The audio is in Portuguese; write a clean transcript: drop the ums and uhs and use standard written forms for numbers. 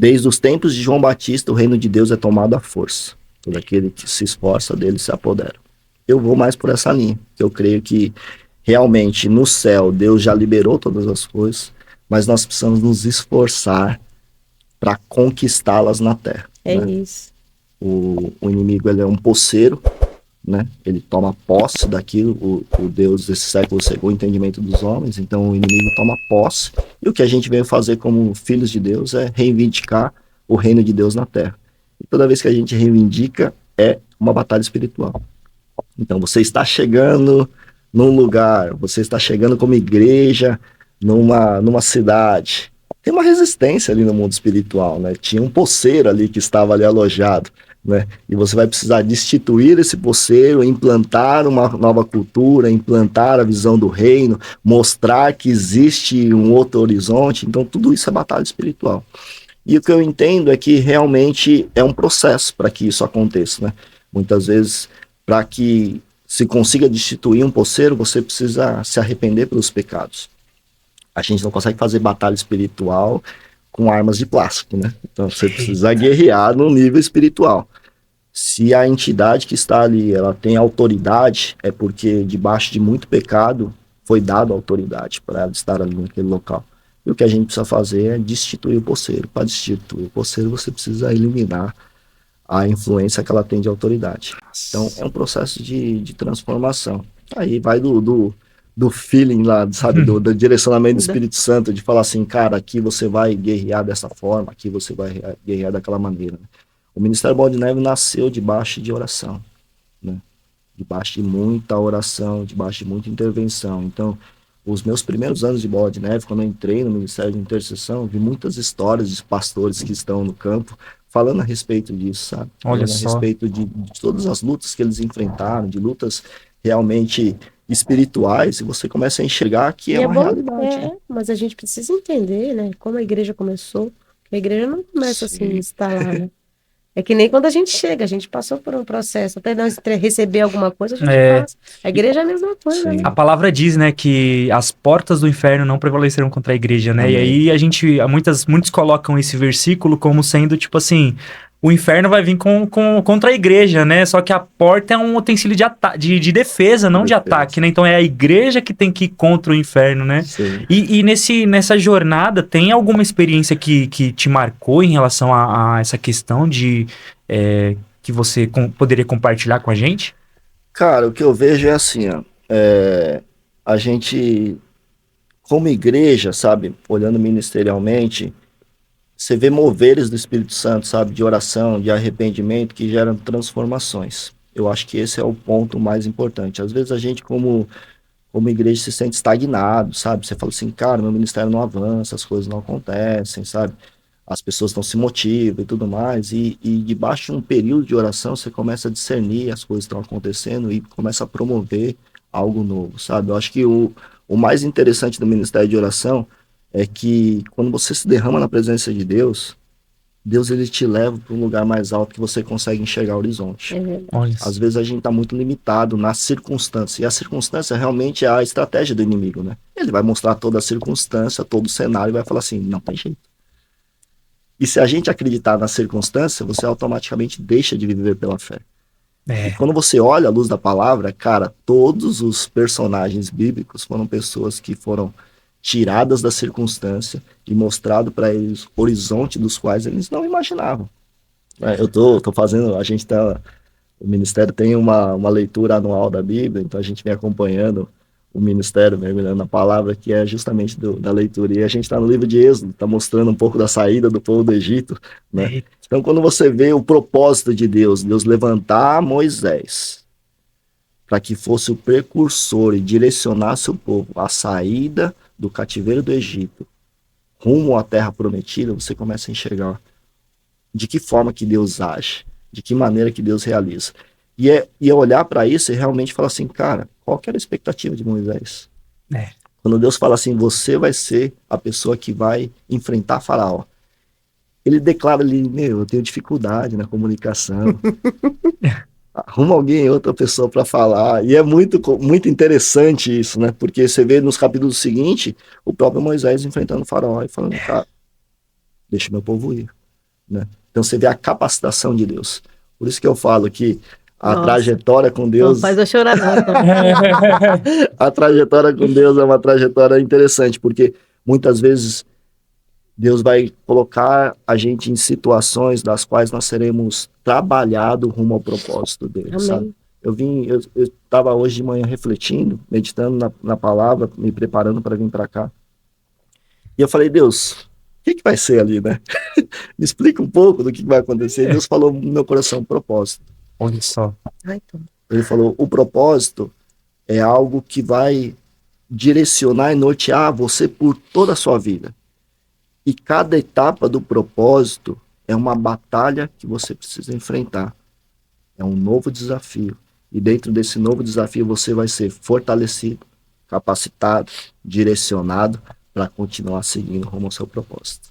Desde os tempos de João Batista, o reino de Deus é tomado à força. Todo aquele que se esforça dele se apodera. Eu vou mais por essa linha, que eu creio que realmente no céu Deus já liberou todas as coisas, mas nós precisamos nos esforçar para conquistá-las na terra. É Né? isso. O inimigo, ele é um poceiro, né? Ele toma posse daquilo, o Deus desse século cegou o entendimento dos homens, então o inimigo toma posse, e o que a gente veio fazer como filhos de Deus é reivindicar o reino de Deus na terra. E toda vez que a gente reivindica, é uma batalha espiritual. Então você está chegando num lugar, você está chegando como igreja numa cidade. Tem uma resistência ali no mundo espiritual, né? Tinha um poceiro ali que estava ali alojado, né? E você vai precisar destituir esse poceiro, implantar uma nova cultura, implantar a visão do reino, mostrar que existe um outro horizonte. Então tudo isso é batalha espiritual. E o que eu entendo é que realmente é um processo para que isso aconteça, né? Muitas vezes, para que se consiga destituir um poceiro, você precisa se arrepender pelos pecados. A gente não consegue fazer batalha espiritual com armas de plástico, né? Então você precisa guerrear no nível espiritual. Se a entidade que está ali, ela tem autoridade, é porque debaixo de muito pecado foi dado autoridade para ela estar ali naquele local. E o que a gente precisa fazer é destituir o poceiro. Para destituir o poceiro, você precisa eliminar a influência que ela tem de autoridade. Então, é um processo de transformação. Aí vai do feeling lá, sabe, do direcionamento do Espírito Santo, de falar assim, cara, aqui você vai guerrear dessa forma, aqui você vai guerrear daquela maneira. O Ministério Bola de Neve nasceu debaixo de oração, né? Debaixo de muita oração, debaixo de muita intervenção. Então, os meus primeiros anos de Bola de Neve, quando eu entrei no Ministério de Intercessão, vi muitas histórias de pastores que estão no campo falando a respeito disso, sabe? Olha falando só. a respeito de todas as lutas que eles enfrentaram, de lutas realmente espirituais, e você começa a enxergar que é uma realidade. Né? Mas a gente precisa entender, né, como a igreja começou. A igreja não começa assim, instalada. É que nem quando a gente chega, a gente passou por um processo, até nós receber alguma coisa, a gente passa. A igreja é a mesma coisa, né? A palavra diz, né, que as portas do inferno não prevalecerão contra a igreja, né? Amém. E aí muitos colocam esse versículo como sendo, tipo assim, o inferno vai vir contra a igreja, né? Só que a porta é um utensílio de defesa, não de ataque, né? Então é a igreja que tem que ir contra o inferno, né? Sim. E nessa jornada, tem alguma experiência que te marcou em relação a essa questão que você poderia compartilhar com a gente? Cara, o que eu vejo é assim, ó, a gente, como igreja, sabe, olhando ministerialmente, você vê moveres do Espírito Santo, sabe, de oração, de arrependimento, que geram transformações. Eu acho que esse é o ponto mais importante. Às vezes a gente, como igreja, se sente estagnado, sabe? Você fala assim, cara, meu ministério não avança, as coisas não acontecem, sabe? As pessoas não se motivam e tudo mais. E debaixo de um período de oração, você começa a discernir as coisas que estão acontecendo e começa a promover algo novo, sabe? Eu acho que o mais interessante do ministério de oração é que quando você se derrama na presença de Deus, Deus ele te leva para um lugar mais alto que você consegue enxergar o horizonte. Às vezes a gente está muito limitado na circunstância, e a circunstância realmente é a estratégia do inimigo, né? Ele vai mostrar toda a circunstância, todo o cenário e vai falar assim, não tem jeito. E se a gente acreditar na circunstância, você automaticamente deixa de viver pela fé. E quando você olha a luz da palavra, cara, todos os personagens bíblicos foram pessoas que foram tiradas da circunstância e mostrado para eles o horizonte dos quais eles não imaginavam. Eu tô fazendo, o Ministério tem uma leitura anual da Bíblia, então a gente vem acompanhando o Ministério, mergulhando na palavra, que é justamente da leitura. E a gente está no livro de Êxodo, está mostrando um pouco da saída do povo do Egito, né? Então, quando você vê o propósito de Deus levantar Moisés para que fosse o precursor e direcionasse o povo à saída do cativeiro do Egito rumo à terra prometida, você começa a enxergar de que forma que Deus age, de que maneira que Deus realiza. E olhar para isso e realmente falar assim, cara, qual que era a expectativa de Moisés? Quando Deus fala assim, você vai ser a pessoa que vai enfrentar Faraó. Ele declara ali, eu tenho dificuldade na comunicação. Arruma outra pessoa para falar. E é muito, muito interessante isso, né? Porque você vê nos capítulos seguintes, o próprio Moisés enfrentando o Faraó e falando, cara, deixa meu povo ir. né? Então você vê a capacitação de Deus. Por isso que eu falo que a Nossa. trajetória com Não Deus, faz eu chorar, não. a trajetória com Deus é uma trajetória interessante, porque muitas vezes Deus vai colocar a gente em situações das quais nós seremos trabalhados rumo ao propósito dele, sabe? Amém. Eu estava hoje de manhã refletindo, meditando na palavra, me preparando para vir para cá. E eu falei, Deus, o que vai ser ali, né? Me explica um pouco do que vai acontecer. Deus falou no meu coração, propósito. Olha só. Ai, tô. Ele falou, o propósito é algo que vai direcionar e nortear você por toda a sua vida. E cada etapa do propósito é uma batalha que você precisa enfrentar. É um novo desafio. E dentro desse novo desafio você vai ser fortalecido, capacitado, direcionado para continuar seguindo rumo ao seu propósito.